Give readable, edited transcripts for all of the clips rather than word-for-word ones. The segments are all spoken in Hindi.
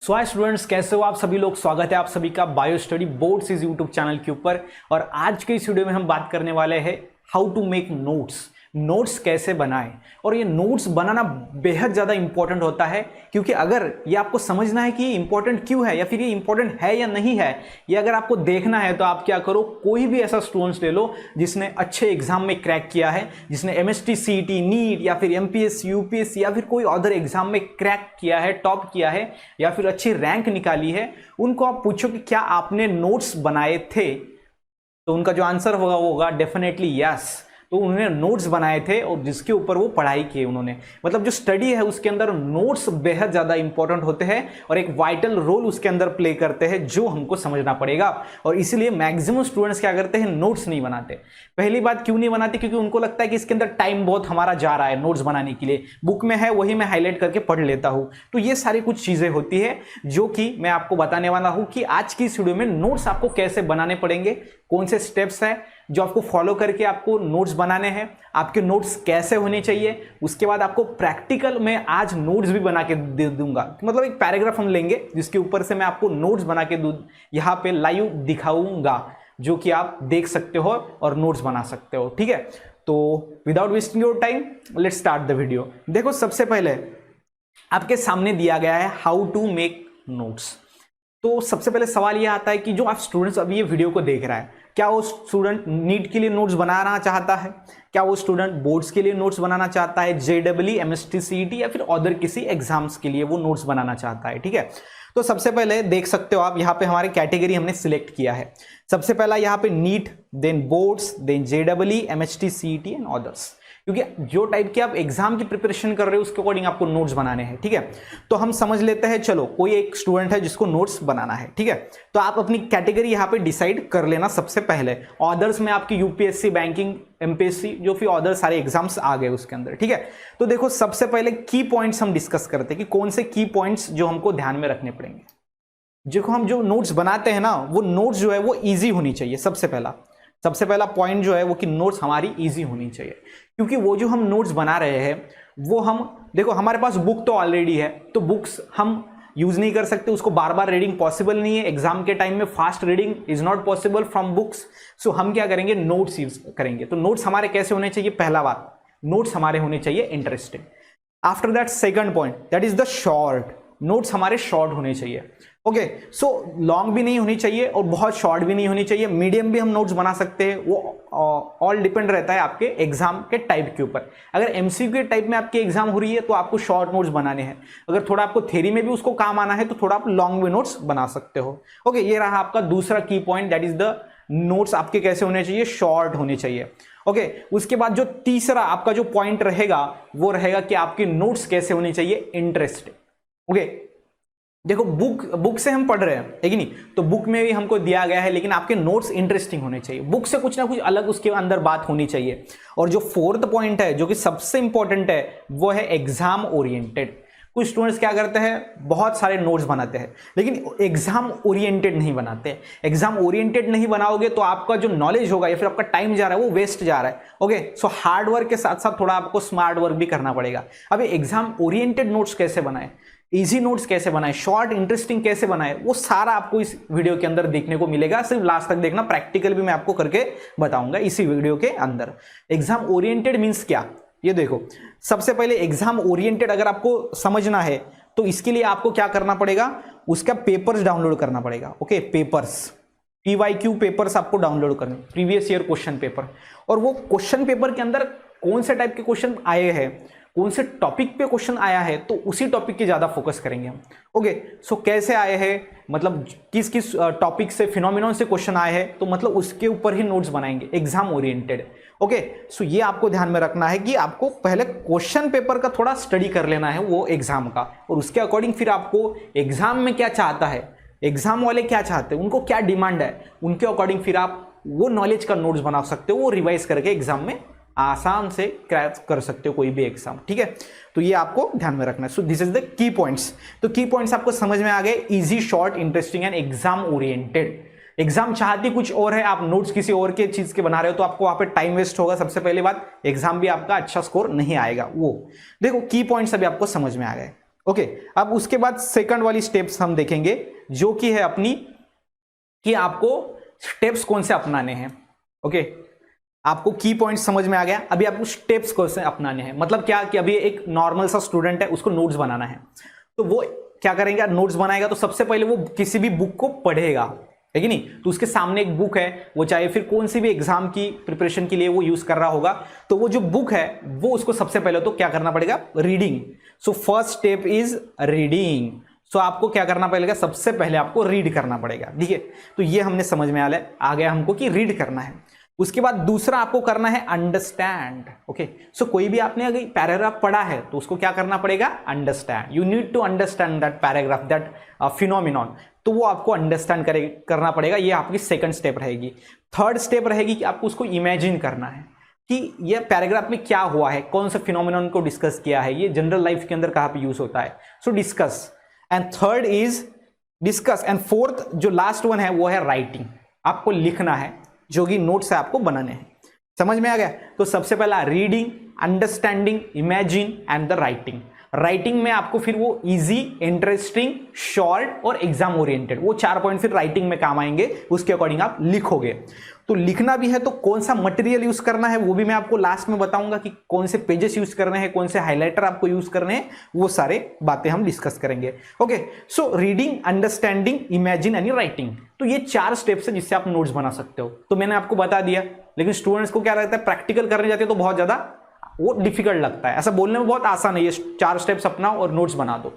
सो हाय स्टूडेंट्स, कैसे हो आप सभी लोग। स्वागत है आप सभी का बायो स्टडी बोर्ड्स इस यूट्यूब चैनल के ऊपर। और आज के इस वीडियो में हम बात करने वाले हैं हाउ टू मेक नोट्स कैसे बनाएं। और ये नोट्स बनाना बेहद ज़्यादा इंपॉर्टेंट होता है, क्योंकि अगर ये आपको समझना है कि ये इंपॉर्टेंट क्यों है या फिर ये इंपॉर्टेंट है या नहीं है, ये अगर आपको देखना है तो आप क्या करो, कोई भी ऐसा स्टूडेंट्स ले लो जिसने अच्छे एग्जाम में क्रैक किया है, जिसने एमएसटी, सीईटी, नीट या फिर एमपीएससी, यूपीएससी या फिर कोई अदर एग्जाम में क्रैक किया है, टॉप किया है या फिर अच्छी रैंक निकाली है। उनको आप पूछो कि क्या आपने नोट्स बनाए थे, तो उनका जो आंसर होगा वो होगा डेफिनेटली यस। तो उन्होंने नोट्स बनाए थे और जिसके ऊपर वो पढ़ाई की उन्होंने, मतलब जो स्टडी है उसके अंदर नोट्स बेहद ज़्यादा इंपॉर्टेंट होते हैं और एक वाइटल रोल उसके अंदर प्ले करते हैं, जो हमको समझना पड़ेगा। और इसीलिए मैक्सिमम स्टूडेंट्स क्या करते हैं, नोट्स नहीं बनाते। पहली बात क्यों नहीं बनाते, क्योंकि उनको लगता है कि इसके अंदर टाइम बहुत हमारा जा रहा है नोट्स बनाने के लिए, बुक में है वही मैं हाईलाइट करके पढ़ लेता हूँ। तो ये सारी कुछ चीज़ें होती है जो कि मैं आपको बताने वाला हूँ कि आज की इस वीडियो में नोट्स आपको कैसे बनाने पड़ेंगे, कौन से स्टेप्स हैं जो आपको फॉलो करके आपको नोट्स बनाने हैं, आपके नोट्स कैसे होने चाहिए। उसके बाद आपको प्रैक्टिकल में आज नोट्स भी बना के दे दूंगा, मतलब एक पैराग्राफ हम लेंगे जिसके ऊपर से मैं आपको नोट्स बना के यहाँ पे लाइव दिखाऊंगा, जो कि आप देख सकते हो और नोट्स बना सकते हो। ठीक है, तो without wasting your time let's start the video. देखो, सबसे पहले आपके सामने दिया गया है हाउ टू मेक नोट्स। तो सबसे पहले सवाल यह आता है कि जो आप स्टूडेंट्स अभी ये वीडियो को देख रहा है, क्या वो स्टूडेंट नीट के लिए नोट्स बनाना चाहता है, क्या वो स्टूडेंट बोर्ड्स के लिए नोट्स बनाना चाहता है, जेडब्ल्यू, एमएसटी, सीईटी या फिर अदर किसी एग्जाम्स के लिए वो नोट्स बनाना चाहता है। ठीक है, तो सबसे पहले देख सकते हो आप यहाँ पे हमारे कैटेगरी हमने सिलेक्ट किया है। सबसे पहला यहाँ पे नीट, देन बोर्ड्स, देन जेडब्ल्यू, एमएसटी, सीईटी एंड अदर्स, क्योंकि जो टाइप के आप एग्जाम की प्रिपरेशन कर रहे हो उसके अकॉर्डिंग आपको नोट्स बनाने हैं। ठीक है, तो हम समझ लेते हैं, चलो कोई एक स्टूडेंट है जिसको नोट्स बनाना है। ठीक है, तो आप अपनी कैटेगरी यहाँ पे डिसाइड कर लेना सबसे पहले। अदर्स में आपकी यूपीएससी, बैंकिंग, एमपीएससी, जो फिर अदर सारे एग्जाम्स आ गए उसके अंदर। ठीक है, तो देखो सबसे पहले की पॉइंट्स हम डिस्कस करते हैं कि कौन से की पॉइंट्स जो हमको ध्यान में रखने पड़ेंगे। देखो, हम जो नोट्स बनाते हैं ना, वो नोट्स जो है वो ईजी होनी चाहिए। सबसे पहला पॉइंट जो है वो कि नोट्स हमारी इजी होनी चाहिए, क्योंकि वो जो हम नोट्स बना रहे हैं वो हम देखो, हमारे पास बुक तो ऑलरेडी है, तो बुक्स हम यूज नहीं कर सकते, उसको बार बार रीडिंग पॉसिबल नहीं है। एग्जाम के टाइम में fast reading is not possible from books. So हम क्या करेंगे, नोट्स यूज करेंगे। तो नोट्स हमारे कैसे होने चाहिए, पहला बात, नोट्स हमारे होने चाहिए interesting. After that second point, that is the short. Notes हमारे शॉर्ट होने चाहिए। ओके, सो लॉन्ग भी नहीं होनी चाहिए और बहुत शॉर्ट भी नहीं होनी चाहिए, मीडियम भी हम नोट्स बना सकते हैं। वो ऑल डिपेंड रहता है आपके एग्जाम के टाइप के ऊपर। अगर एमसीक्यू के टाइप में आपकी एग्जाम हो रही है तो आपको शॉर्ट नोट्स बनाने हैं। अगर थोड़ा आपको थ्योरी में भी उसको काम आना है तो थोड़ा आप लॉन्ग भी नोट्स बना सकते हो। ओके, ये रहा आपका दूसरा की point, that is the notes आपके कैसे होने चाहिए, शॉर्ट होने चाहिए। ओके, उसके बाद जो तीसरा आपका जो पॉइंट रहेगा वो रहेगा कि आपके नोट्स कैसे होने चाहिए, इंटरेस्टिंग। ओके, देखो बुक से हम पढ़ रहे हैं, है कि नहीं, तो बुक में भी हमको दिया गया है, लेकिन आपके नोट्स इंटरेस्टिंग होने चाहिए। बुक से कुछ ना कुछ अलग उसके अंदर बात होनी चाहिए। और जो फोर्थ पॉइंट है, जो कि सबसे इंपॉर्टेंट है, वो है एग्जाम ओरिएंटेड। कुछ स्टूडेंट्स क्या करते हैं, बहुत सारे नोट्स बनाते हैं लेकिन एग्जाम ओरिएंटेड नहीं बनाते। एग्जाम ओरिएंटेड नहीं बनाओगे तो आपका जो नॉलेज होगा या फिर आपका टाइम जा रहा है वो वेस्ट जा रहा है। ओके, सो हार्ड वर्क के साथ साथ थोड़ा आपको स्मार्ट वर्क भी करना पड़ेगा। अभी एग्जाम ओरिएंटेड नोट्स कैसे बनाए, इजी नोट्स कैसे बनाए, शॉर्ट इंटरेस्टिंग कैसे बनाए, वो सारा आपको इस वीडियो के अंदर देखने को मिलेगा। सिर्फ लास्ट तक देखना, प्रैक्टिकल भी मैं आपको करके बताऊंगा इसी वीडियो के अंदर। एग्जाम ओरिएंटेड मींस क्या, ये देखो, सबसे पहले एग्जाम ओरिएंटेड अगर आपको समझना है तो इसके लिए आपको क्या करना पड़ेगा, उसका पेपर्स डाउनलोड करना पड़ेगा। ओके, पेपर्स, PYQ पेपर्स आपको डाउनलोड करने, प्रीवियस ईयर क्वेश्चन पेपर। और वो क्वेश्चन पेपर के अंदर कौन से टाइप के क्वेश्चन आए हैं, कौन से टॉपिक पे क्वेश्चन आया है, तो उसी टॉपिक की ज्यादा फोकस करेंगे हम। ओके, सो कैसे आए हैं, मतलब किस किस टॉपिक से, फिनोमिनन से क्वेश्चन आए हैं, तो मतलब उसके ऊपर ही नोट्स बनाएंगे, एग्जाम ओरिएंटेड। ओके, सो ये आपको ध्यान में रखना है कि आपको पहले क्वेश्चन पेपर का थोड़ा स्टडी कर लेना है वो एग्जाम का, और उसके अकॉर्डिंग फिर आपको एग्जाम में क्या चाहता है, एग्जाम वाले क्या चाहते हैं, उनको क्या डिमांड है, उनके अकॉर्डिंग फिर आप वो नॉलेज का नोट्स बना सकते हो, वो रिवाइज करके एग्जाम में आसान से क्रैक कर सकते हो कोई भी एग्जाम। ठीक है, तो ये आपको ध्यान में रखना है। So this is the key points. तो की पॉइंट्स आपको समझ में आ गए, easy, short, interesting and exam oriented. Exam चाहती कुछ और है, आप नोट्स किसी और के चीज के बना रहे हो तो आपको वहां पे टाइम वेस्ट होगा। सबसे पहली बात, एग्जाम भी आपका अच्छा स्कोर नहीं आएगा। वो देखो की पॉइंट्स अभी आपको समझ में आ गए। ओके, अब उसके बाद सेकंड वाली स्टेप्स हम देखेंगे जो कि है अपनी कि आपको स्टेप्स कौन से अपनाने हैं। ओके, आपको की पॉइंट समझ में आ गया। अभी आपको स्टेप्स कौन से अपनाने हैं, मतलब क्या कि अभी एक नॉर्मल सा स्टूडेंट है, उसको नोट्स बनाना है, तो वो क्या करेंगे, नोट्स बनाएगा तो सबसे पहले वो किसी भी बुक को पढ़ेगा, है कि नहीं। तो उसके सामने एक बुक है, वो चाहे फिर कौन सी भी एग्जाम की प्रिपरेशन के लिए वो यूज कर रहा होगा, तो वो जो बुक है वो उसको सबसे पहले तो क्या करना पड़ेगा, reading. So first step is reading. So आपको क्या करना पड़ेगा, सबसे पहले आपको रीड करना पड़ेगा, ठीक है। तो ये हमने समझ में आ गया हमको कि रीड करना है। उसके बाद दूसरा आपको करना है अंडरस्टैंड। ओके, सो कोई भी आपने अगर पैराग्राफ पढ़ा है तो उसको क्या करना पड़ेगा, understand. You need to understand that paragraph, that phenomenon, तो वो आपको अंडरस्टैंड करना पड़ेगा। ये आपकी सेकंड स्टेप रहेगी। थर्ड स्टेप रहेगी कि आपको उसको इमेजिन करना है कि ये पैराग्राफ में क्या हुआ है, कौन सा फिनोमिनॉन को डिस्कस किया है, ये जनरल लाइफ के अंदर कहां पे यूज होता है। सो discuss, and third is discuss, and fourth जो लास्ट वन है वो है राइटिंग। आपको लिखना है, जो कि नोट्स है आपको बनाने हैं। समझ में आ गया। तो सबसे पहला reading, understanding, imagine and the writing. Writing में आपको फिर वो इजी, इंटरेस्टिंग, शॉर्ट और एग्जाम ओरिएंटेड, वो 4 पॉइंट फिर राइटिंग में काम आएंगे, उसके अकॉर्डिंग आप लिखोगे। तो लिखना भी है तो कौन सा मटेरियल यूज करना है वो भी मैं आपको लास्ट में बताऊंगा कि कौन से पेजेस यूज करने हैं, कौन से हाइलाइटर आपको यूज करने हैं, वो सारे बातें हम डिस्कस करेंगे। Okay, so reading, understanding, imagine and writing, तो ये 4 स्टेप्स है जिससे आप नोट्स बना सकते हो। तो मैंने आपको बता दिया, लेकिन स्टूडेंट्स को क्या लगता है, प्रैक्टिकल करने जाते हैं तो बहुत ज्यादा वो डिफिकल्ट लगता है। ऐसा बोलने में बहुत आसान है, ये 4 स्टेप्स अपनाओ और नोट्स बना दो,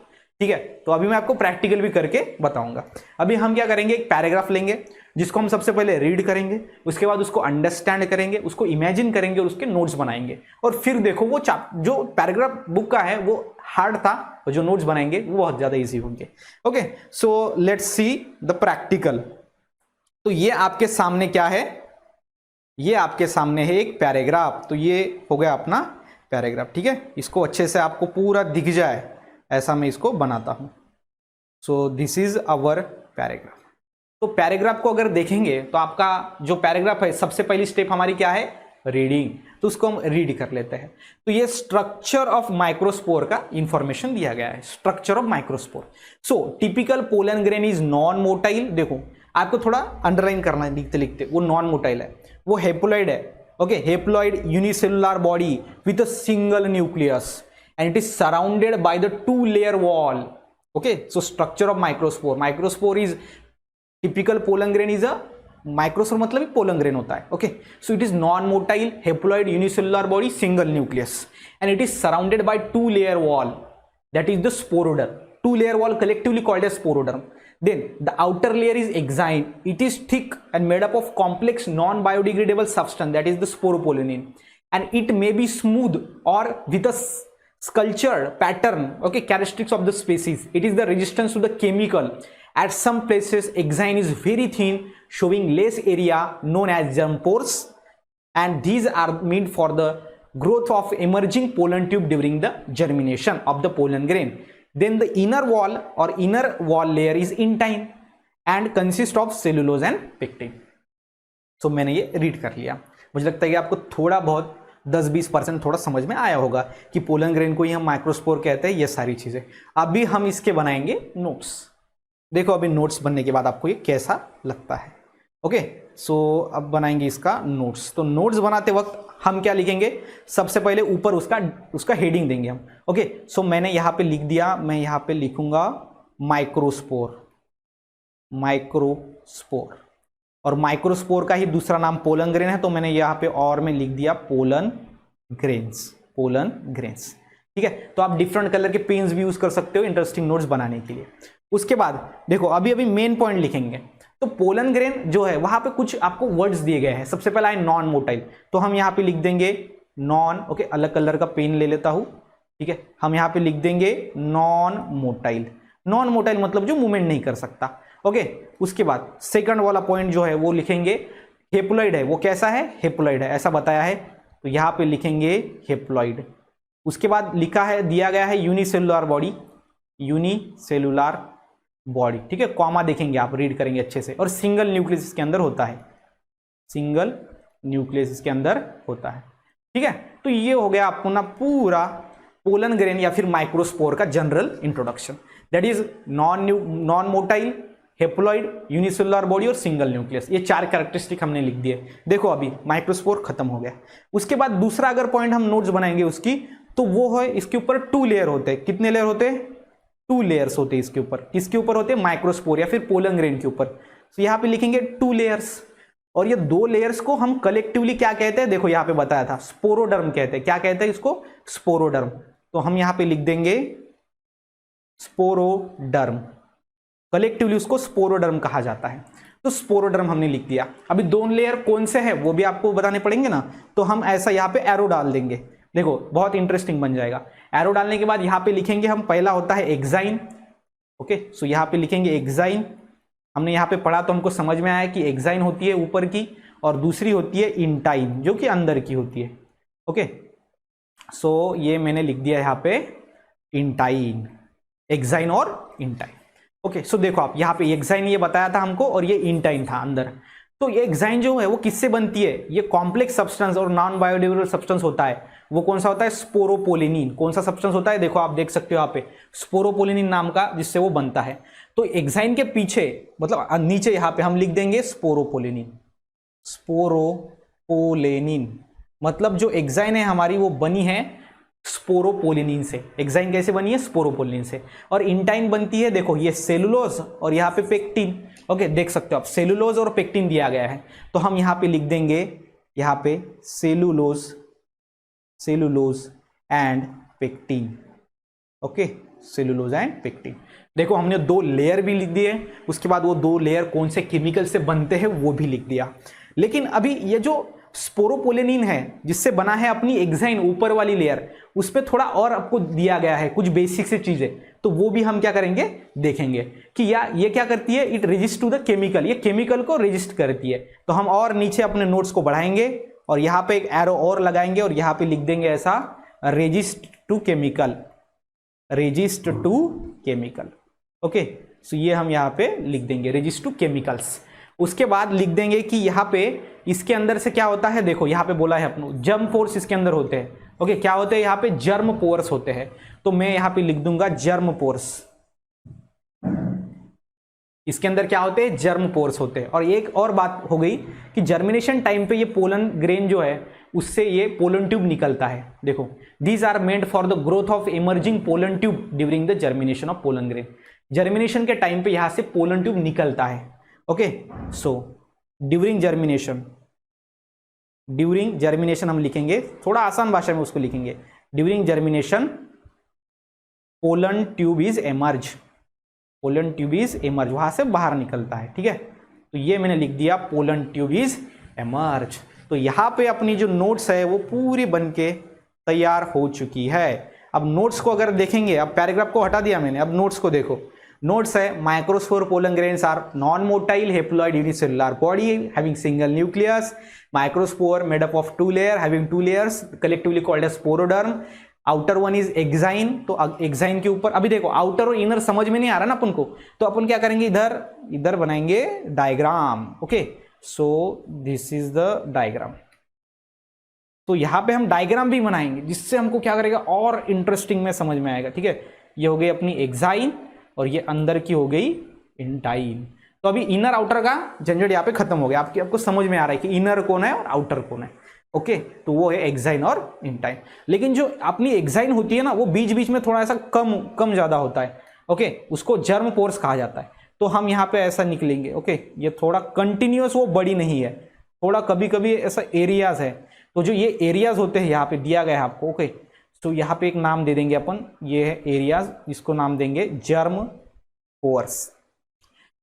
ठीक है। तो अभी मैं आपको प्रैक्टिकल भी करके बताऊंगा। अभी हम क्या करेंगे, एक पैराग्राफ लेंगे जिसको हम सबसे पहले रीड करेंगे, उसके बाद उसको अंडरस्टैंड करेंगे, उसको इमेजिन करेंगे और उसके नोट्स बनाएंगे। और फिर देखो वो जो पैराग्राफ बुक का है वो हार्ड था और जो नोट्स बनाएंगे वो बहुत ज्यादा इजी होंगे। Okay, so let's see the practical. तो ये आपके सामने क्या है, ये आपके सामने है एक पैराग्राफ। तो ये हो गया अपना पैराग्राफ, ठीक है। इसको अच्छे से आपको पूरा दिख जाए ऐसा मैं इसको बनाता हूं। So this is our paragraph. तो पैराग्राफ को अगर देखेंगे तो आपका जो पैराग्राफ है, सबसे पहली स्टेप हमारी क्या है, रीडिंग। तो उसको हम रीड कर लेते हैं। तो ये स्ट्रक्चर ऑफ माइक्रोस्पोर का इंफॉर्मेशन दिया गया है, structure of microspore. So typical pollen grain is non motile. देखो आपको थोड़ा अंडरलाइन करना है लिखते लिखते, वो नॉन मोटाइल है, वो हेप्लॉइड है। Okay, haploid unicellular body with a single nucleus and it is surrounded by the 2-layer wall. Okay, so structure of microspore. Microspore is typical pollen grain is a microspore, मतलब ही pollen grain होता है. Okay, so it is non-motile, haploid, unicellular body, single nucleus, and it is surrounded by 2-layer wall. That is the sporoderm. 2-layer wall collectively called as sporoderm. Then the outer layer is exine. It is thick and made up of complex non-biodegradable substance, that is the sporopollenin, and it may be smooth or with a sculptured pattern. Okay, characteristics of the species. It is the resistance to the chemical. At some places exine is very thin, showing less area, known as germ pores, and these are meant for the growth of emerging pollen tube during the germination of the pollen grain. Then the inner wall layer is intine and consists of cellulose and pectin. So मैंने ये रीड कर लिया। मुझे लगता है कि आपको थोड़ा बहुत 10-20% थोड़ा समझ में आया होगा कि पोलन ग्रेन को ही हम माइक्रोस्पोर कहते हैं, ये सारी चीजें। अभी हम इसके बनाएंगे नोट्स। देखो अभी नोट्स बनने के बाद आपको ये कैसा लगता है। ओके, सो अब बनाएंगे इसका नोट्स। तो नोट्स बनाते वक्त हम क्या लिखेंगे, सबसे पहले ऊपर उसका हेडिंग देंगे हम। ओके, सो मैंने यहां पे लिख दिया, मैं यहां पे लिखूंगा माइक्रोस्पोर। और माइक्रोस्पोर का ही दूसरा नाम पोलन ग्रेन है, तो मैंने यहां पे और में लिख दिया पोलन ग्रेन्स। ठीक है, तो आप डिफरेंट कलर के पेन्स भी यूज कर सकते हो इंटरेस्टिंग नोट्स बनाने के लिए। उसके बाद देखो अभी मेन पॉइंट लिखेंगे। तो पोलन ग्रेन जो है वहां पे कुछ आपको वर्ड्स दिए गए हैं। सबसे पहला है नॉन मोटाइल, तो हम यहां पे लिख देंगे नॉन। ओके, अलग कलर का पेन ले लेता हूं। ठीक है, हम यहां पे लिख देंगे नॉन मोटाइल। नॉन मोटाइल मतलब जो मूवमेंट नहीं कर सकता। ओके, उसके बाद सेकंड वाला पॉइंट जो है वो लिखेंगे हेप्लॉइड है। वो कैसा है, हेप्लॉइड है, ऐसा बताया है, तो यहां पे लिखेंगे हेप्लॉइड। उसके बाद लिखा है, दिया गया है यूनिसेलुलर बॉडी। ठीक है, कॉमा देखेंगे आप, रीड करेंगे अच्छे से। और सिंगल न्यूक्लियस इसके अंदर होता है, ठीक है। तो ये हो गया आपको ना पूरा पोलन ग्रेन या फिर माइक्रोस्पोर का general introduction. That is non motile, haploid, unicellular body और सिंगल न्यूक्लियस। ये 4 कैरेक्टरिस्टिक हमने लिख दिए। देखो अभी माइक्रोस्पोर खत्म हो गया। उसके बाद दूसरा अगर पॉइंट हम नोट्स बनाएंगे उसकी, तो वो है इसके ऊपर 2 लेयर होते हैं। कितने लेयर होते हैं? 2 लेयर्स होते हैं इसके ऊपर। किसके ऊपर होते हैं? माइक्रोस्पोर या फिर पोलन ग्रेन के ऊपर। तो यहाँ पे लिखेंगे 2 लेयर्स, और ये 2 लेयर्स को हम कलेक्टिवली क्या कहते हैं? देखो यहाँ पे बताया था, स्पोरोडर्म कहते हैं। क्या कहते हैं इसको? स्पोरोडर्म। तो हम यहाँ पे लिख देंगे स्पोरोडर्म। कलेक्टिवली उसको स्पोरोडर्म कहा जाता है। तो स्पोरोडर्म हमने लिख दिया। अभी 2 लेयर कौन से हैं वो भी आपको बताने पड़ेंगे ना, तो हम ऐसा यहाँ पे एरो डाल देंगे। देखो बहुत इंटरेस्टिंग बन जाएगा। एरो डालने के बाद यहाँ पे लिखेंगे हम, पहला होता है एक्साइन। ओके, सो यहाँ पे लिखेंगे एक्साइन। हमने यहाँ पे पढ़ा तो हमको समझ में आया कि एक्साइन होती है ऊपर की, और दूसरी होती है इंटाइन जो कि अंदर की होती है। ओके, सो ये मैंने लिख दिया यहाँ पे इंटाइन, एक्साइन और इंटाइन। ओके, सो देखो आप यहाँ पे एक्साइन ये बताया था हमको, और ये इंटाइन था अंदर। तो ये एक्साइन जो है वो किससे बनती है? ये कॉम्प्लेक्स सब्सटेंस और नॉन बायोडिग्रेडेबल सब्सटेंस होता है। वो कौन सा होता है? स्पोरोपोलिनिन। कौन सा सब्सटेंस होता है? देखो आप देख सकते हो यहाँ पे स्पोरोपोलिनिन नाम का, जिससे वो बनता है। तो एक्साइन के पीछे मतलब नीचे यहाँ पे हम लिख देंगे स्पोरोपोलिनिन। स्पोरोपोलिनिन मतलब जो एक्साइन है हमारी वो बनी है स्पोरोपोलिनिन से। एक्साइन कैसे बनी है? स्पोरोपोलिनिन से। और इंटाइन बनती है, देखो ये सेलुलोज और यहाँ पे पेक्टिन। ओके, देख सकते हो आप सेलुलोज और पेक्टिन दिया गया है, तो हम यहाँ पे लिख देंगे यहाँ पे cellulose, cellulose and pectin. Okay, cellulose and pectin. देखो हमने 2 लेयर भी लिख दिए, उसके बाद वो 2 लेयर कौन से केमिकल से बनते हैं वो भी लिख दिया। लेकिन अभी ये जो स्पोरोपोलिनिन है जिससे बना है अपनी एक्साइन ऊपर वाली लेयर, उस पर थोड़ा और आपको दिया गया है कुछ बेसिक से चीजें, तो वो भी हम क्या करेंगे? देखेंगे कि ये क्या करती है? It resist to the chemical. ये केमिकल को रेजिस्ट करती है। तो हम और नीचे अपने नोट्स को बढ़ाएंगे और यहाँ पे एक एरो और लगाएंगे और यहाँ पे लिख देंगे ऐसा resist to chemical, resist to chemical. Okay, so ये हम यहाँ पे लिख देंगे रेजिस्ट टू केमिकल्स। उसके बाद लिख देंगे कि यहाँ पे इसके अंदर से क्या होता है? देखो यहाँ पे बोला है अपनो जर्म पोर्स इसके अंदर होते हैं। ओके, क्या होते हैं? यहाँ पे जर्म पोर्स होते हैं। तो मैं यहाँ पे लिख दूंगा जर्म पोर्स। इसके अंदर क्या होते हैं? जर्म पोर्स होते हैं। और एक और बात हो गई कि जर्मिनेशन टाइम पे ये पोलन ग्रेन जो है उससे ये पोलन ट्यूब निकलता है। देखो, these are made for the growth of emerging pollen tube during the germination of pollen grain. Germination के टाइम पे यहां से पोलन ट्यूब निकलता है। Okay, so during germination, during germination हम लिखेंगे, थोड़ा आसान भाषा में उसको लिखेंगे, during germination pollen tube is emerge, pollen tube is emerge, वहां से बाहर निकलता है। ठीक है, तो ये मैंने लिख दिया पोलन ट्यूब इज एमर्ज। तो यहाँ पे अपनी जो नोट्स है वो पूरी बनके तैयार हो चुकी है। अब नोट्स को अगर देखेंगे, अब पैराग्राफ को हटा दिया मैंने, अब नोट्स को देखो। नोट्स है microspore pollen grains are non motile haploid unicellular body having single nucleus, microspore made up of 2 layer having 2 layers collectively called as sporoderm, outer one is exine. तो एक्साइन के ऊपर अभी देखो आउटर और इनर समझ में नहीं आ रहा ना अपन को, तो अपन क्या करेंगे, इधर बनाएंगे diagram. Okay, so this is the diagram. तो यहां पे हम डायग्राम भी बनाएंगे जिससे हमको क्या करेगा और इंटरेस्टिंग में समझ में आएगा। ठीक है, ये हो गई अपनी एक्साइन और ये अंदर की हो गई इंटाइन। तो अभी इनर आउटर का झंझट यहाँ पे खत्म हो गया। आपको समझ में आ रहा है कि इनर कौन है और आउटर कौन है। ओके, तो वो है एक्साइन और इंटाइन। लेकिन जो अपनी एक्साइन होती है ना, वो बीच बीच में थोड़ा ऐसा कम ज्यादा होता है। ओके, उसको जर्म पोर्स कहा जाता है। तो हम यहाँ पे ऐसा निकलेंगे। ओके, ये थोड़ा कंटिन्यूअस वो बड़ी नहीं है, थोड़ा कभी कभी ऐसा एरियाज है। तो जो ये एरियाज होते हैं यहाँ पे दिया गया है आपको। ओके, तो यहाँ पे एक नाम दे देंगे अपन, ये है एरियाज, जिसको नाम देंगे जर्म पोर्स।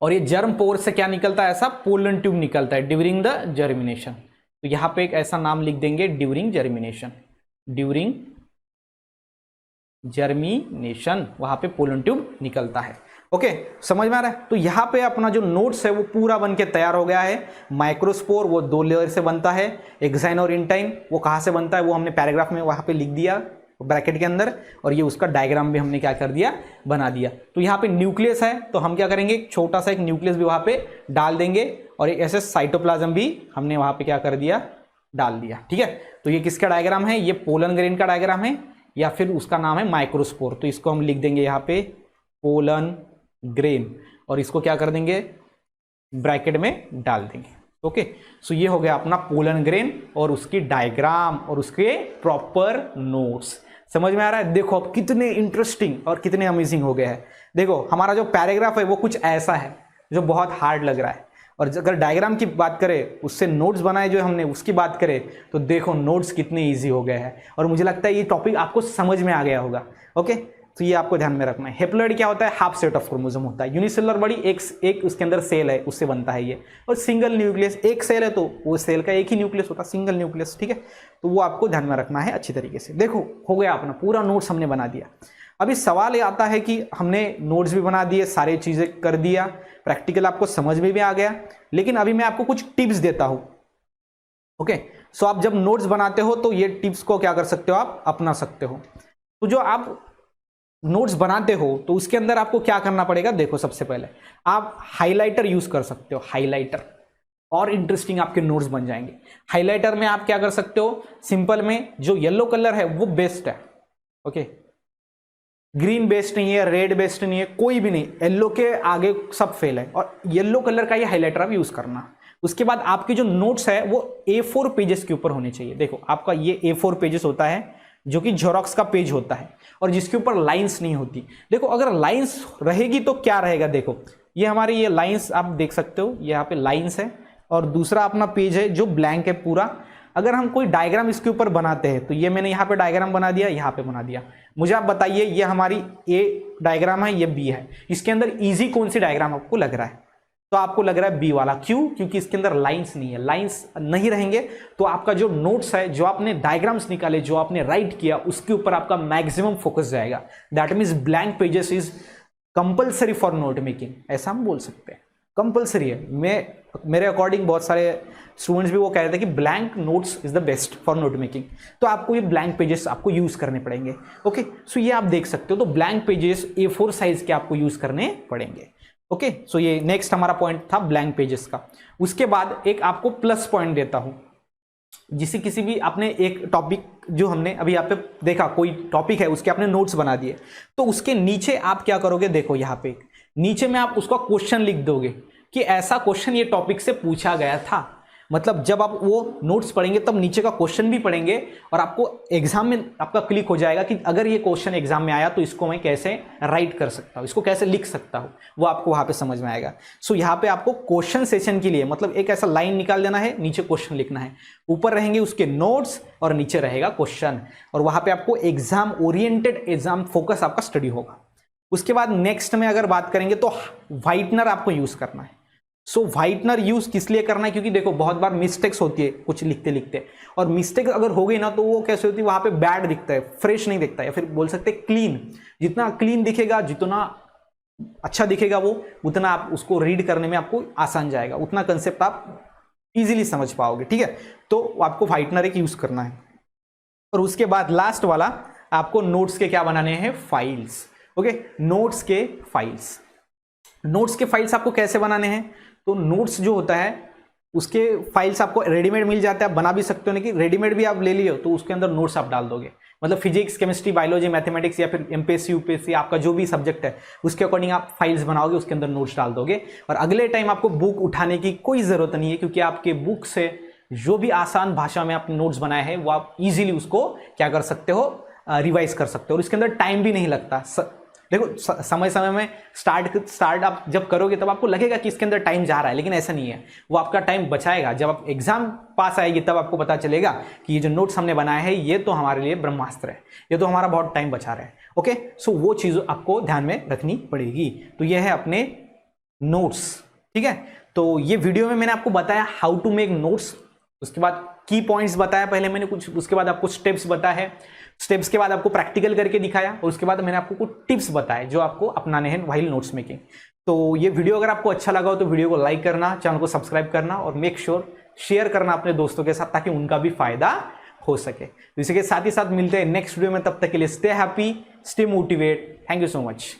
और ये जर्म पोर्स से क्या निकलता है, ऐसा पोलन ट्यूब निकलता है ड्यूरिंग द जर्मिनेशन। तो यहाँ पे एक ऐसा नाम लिख देंगे ड्यूरिंग जर्मिनेशन, ड्यूरिंग जर्मिनेशन वहां पे पोलन ट्यूब निकलता है। ओके, समझ में आ रहा है। तो यहाँ पे अपना जो नोट्स है वो पूरा बन के तैयार हो गया है। माइक्रोस्पोर वो 2 लेयर से बनता है, एक्साइन और इंटाइन वो कहाँ से बनता है वो हमने पैराग्राफ में वहां पे लिख दिया ब्रैकेट के अंदर, और ये उसका डायग्राम भी हमने क्या कर दिया, बना दिया। तो यहाँ पे न्यूक्लियस है, तो हम क्या करेंगे, छोटा सा एक न्यूक्लियस भी वहां पे डाल देंगे, और एक ऐसे साइटोप्लाज्म भी हमने वहां पे क्या कर दिया, डाल दिया। ठीक है, तो ये किसका डायग्राम है, ये पोलन ग्रेन का डायग्राम है। या फिर उसका नाम है माइक्रोस्पोर। तो इसको हम लिख देंगे यहाँ पे पोलन ग्रेन और इसको क्या कर देंगे, ब्रैकेट में डाल देंगे। ओके, सो ये हो गया अपना पोलन ग्रेन और उसकी डायग्राम और उसके प्रॉपर नोट्स। समझ में आ रहा है? देखो अब कितने इंटरेस्टिंग और कितने अमेजिंग हो गया है। देखो हमारा जो पैराग्राफ है वो कुछ ऐसा है जो बहुत हार्ड लग रहा है, और अगर डायग्राम की बात करें, उससे नोट्स बनाए जो हमने उसकी बात करें, तो देखो नोट्स कितने इजी हो गए हैं। और मुझे लगता है ये टॉपिक आपको समझ में आ गया होगा। ओके, तो ये आपको ध्यान में रखना है। हेप्लॉइड क्या होता है? हाफ सेट ऑफ क्रोमोसोम होता है। यूनिसेलुलर बॉडी एक उसके अंदर सेल है, उससे बनता है ये। और सिंगल न्यूक्लियस, एक सेल है तो वो सेल का एक ही न्यूक्लियस होता है, सिंगल न्यूक्लियस। ठीक है, तो वो आपको ध्यान में रखना है अच्छी तरीके से। देखो हो गया अपना पूरा नोट्स हमने बना दिया। अभी सवाल ये आता है कि हमने नोट्स भी बना दिए, सारी चीजें कर दिया, प्रैक्टिकल आपको समझ में भी आ गया, लेकिन अभी मैं आपको कुछ टिप्स देता हूं। ओके, सो आप जब नोट्स बनाते हो तो ये टिप्स को क्या कर सकते हो, आप अपना सकते हो। तो जो आप नोट्स बनाते हो तो उसके अंदर आपको क्या करना पड़ेगा, देखो सबसे पहले आप हाइलाइटर यूज कर सकते हो। हाइलाइटर और इंटरेस्टिंग आपके नोट्स बन जाएंगे। हाइलाइटर में आप क्या कर सकते हो, सिंपल में जो येलो कलर है वो बेस्ट है। ओके, ग्रीन बेस्ट नहीं है, रेड बेस्ट नहीं है, कोई भी नहीं, येलो के आगे सब फेल है, और येलो कलर का ये हाइलाइटर आप यूज करना। उसके बाद आपके जो नोट्स है वो A4 पेजेस के ऊपर होने चाहिए। देखो आपका ये A4 पेजेस होता है जो कि जेरोक्स का पेज होता है, और जिसके ऊपर लाइंस नहीं होती। देखो अगर लाइंस रहेगी तो क्या रहेगा, देखो ये हमारी ये लाइंस आप देख सकते हो, यहाँ पे लाइंस है, और दूसरा अपना पेज है जो ब्लैंक है पूरा। अगर हम कोई डायग्राम इसके ऊपर बनाते हैं तो ये मैंने यहाँ पे डायग्राम बना दिया, यहाँ पे बना दिया। मुझे आप बताइए, ये हमारी ए डायग्राम है, ये बी है, इसके अंदर इजी कौन सी डायग्राम आपको लग रहा है? तो आपको लग रहा है बी वाला। क्यों? क्योंकि इसके अंदर लाइंस नहीं है। लाइंस नहीं रहेंगे तो आपका जो नोट्स है, जो आपने डायग्राम्स निकाले, जो आपने राइट किया, उसके ऊपर आपका मैक्सिमम फोकस जाएगा। That means blank pages is compulsory for note making, ऐसा हम बोल सकते हैं। कंपल्सरी है। मेरे अकॉर्डिंग बहुत सारे स्टूडेंट्स भी वो कह रहे थे कि blank notes is the best for note making, तो आपको ये ब्लैंक पेजेस आपको यूज करने पड़ेंगे। ओके, सो ये आप देख सकते हो, तो ब्लैंक पेजेस A4 साइज के आपको यूज करने पड़ेंगे। ओके, सो ये नेक्स्ट हमारा पॉइंट था ब्लैंक पेजेस का। उसके बाद एक आपको प्लस पॉइंट देता हूं, जिसे किसी भी आपने एक टॉपिक जो हमने अभी यहाँ पे देखा, कोई टॉपिक है उसके आपने नोट्स बना दिए, तो उसके नीचे आप क्या करोगे, देखो यहाँ पे नीचे में आप उसका क्वेश्चन लिख दोगे कि ऐसा क्वेश्चन ये टॉपिक से पूछा गया था। मतलब जब आप वो नोट्स पढ़ेंगे तब नीचे का क्वेश्चन भी पढ़ेंगे, और आपको एग्जाम में आपका क्लिक हो जाएगा कि अगर ये क्वेश्चन एग्जाम में आया तो इसको मैं कैसे राइट कर सकता हूँ, इसको कैसे लिख सकता हूँ, वो आपको वहां पे समझ में आएगा। सो यहाँ पे आपको क्वेश्चन सेशन के लिए मतलब एक ऐसा लाइन निकाल देना है, नीचे क्वेश्चन लिखना है, ऊपर रहेंगे उसके नोट्स और नीचे रहेगा क्वेश्चन, और वहां पे आपको एग्जाम ओरिएंटेड, एग्जाम फोकस आपका स्टडी होगा। उसके बाद नेक्स्ट में अगर बात करेंगे तो व्हाइटनर आपको यूज करना है। सो व्हाइटनर यूज किस लिए करना है, क्योंकि देखो बहुत बार मिस्टेक्स होती है कुछ लिखते लिखते, और मिस्टेक अगर हो गई ना तो वो कैसे होती है, वहां पे बैड दिखता है, फ्रेश नहीं दिखता है, या फिर बोल सकते हैं क्लीन। जितना क्लीन दिखेगा, जितना अच्छा दिखेगा वो, उतना आप उसको रीड करने में आपको आसान जाएगा, उतना कंसेप्ट आप इजीली समझ पाओगे। ठीक है, तो आपको व्हाइटनर एक यूज करना है। और उसके बाद लास्ट वाला आपको नोट्स के क्या बनाने हैं, फाइल्स। ओके, नोट्स के फाइल्स। नोट्स के फाइल्स आपको कैसे बनाने हैं, तो नोट्स जो होता है उसके फाइल्स आपको रेडीमेड मिल जाता है, आप बना भी सकते हो, लेकिन रेडीमेड भी आप ले लियो तो उसके अंदर नोट्स आप डाल दोगे। मतलब फिजिक्स, केमिस्ट्री, बायोलॉजी, मैथमेटिक्स या फिर एमपीएससी, यूपीएससी, आपका जो भी सब्जेक्ट है उसके अकॉर्डिंग आप फाइल्स बनाओगे, उसके अंदर नोट्स डाल दोगे। और अगले टाइम आपको बुक उठाने की कोई जरूरत नहीं है, क्योंकि आपके बुक से जो भी आसान भाषा में आपने नोट्स बनाए हैं वो आप इजीली उसको क्या कर सकते हो, रिवाइज कर सकते हो, और इसके अंदर टाइम भी नहीं लगता। देखो समय समय में स्टार्ट आप जब करोगे तब आपको लगेगा कि इसके अंदर टाइम जा रहा है, लेकिन ऐसा नहीं है, वो आपका टाइम बचाएगा। जब आप एग्जाम पास आएगी तब आपको पता चलेगा कि ये जो नोट्स हमने बनाए हैं ये तो हमारे लिए ब्रह्मास्त्र है, ये तो हमारा बहुत टाइम बचा रहा है। ओके, सो वो चीज़ आपको ध्यान में रखनी पड़ेगी। तो ये है अपने नोट्स। ठीक है, तो ये वीडियो में मैंने आपको बताया हाउ टू मेक नोट्स, उसके बाद की पॉइंट्स बताया पहले मैंने कुछ, उसके बाद आपको स्टेप्स बताया है, स्टेप्स के बाद आपको प्रैक्टिकल करके दिखाया, और उसके बाद मैंने आपको कुछ टिप्स बताए जो आपको अपनाने हैं व्हाइल नोट्स मेकिंग। तो ये वीडियो अगर आपको अच्छा लगा हो तो वीडियो को लाइक करना, चैनल को सब्सक्राइब करना, और मेक श्योर शेयर करना अपने दोस्तों के साथ ताकि उनका भी फायदा हो सके। तो इसी के साथ ही साथ मिलते हैं नेक्स्ट वीडियो में, तब तक के लिए stay happy, stay motivate. Thank you so much.